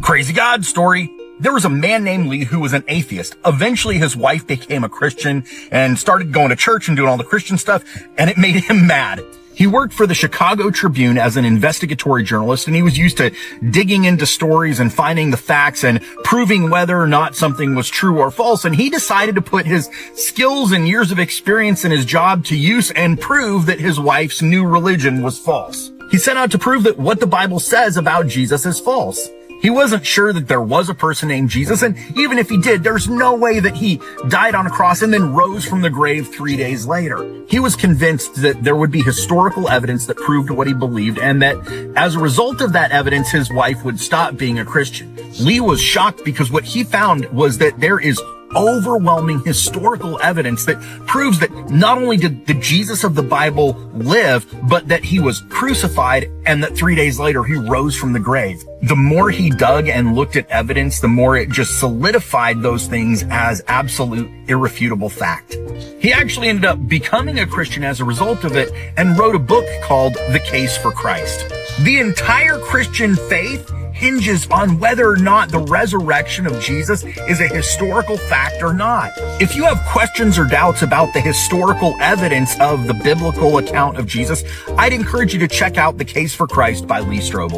Crazy God story. There was a man named Lee who was an atheist. Eventually his wife became a Christian and started going to church and doing all the Christian stuff, and it made him mad. He worked for the Chicago Tribune as an investigatory journalist, and he was used to digging into stories and finding the facts and proving whether or not something was true or false. And he decided to put his skills and years of experience in his job to use and prove that his wife's new religion was false. He set out to prove that what the Bible says about Jesus is false. He wasn't sure that there was a person named Jesus, and even if he did, there's no way that he died on a cross and then rose from the grave 3 days later. He was convinced that there would be historical evidence that proved what he believed, and that as a result of that evidence, his wife would stop being a Christian. Lee was shocked because what he found was that there is overwhelming historical evidence that proves that not only did the Jesus of the Bible live, but that he was crucified and that 3 days later he rose from the grave. The more he dug and looked at evidence, the more it just solidified those things as absolute, irrefutable fact. He actually ended up becoming a Christian as a result of it and wrote a book called The Case for Christ. The entire Christian faith hinges on whether or not the resurrection of Jesus is a historical fact or not. If you have questions or doubts about the historical evidence of the biblical account of Jesus, I'd encourage you to check out The Case for Christ by Lee Strobel.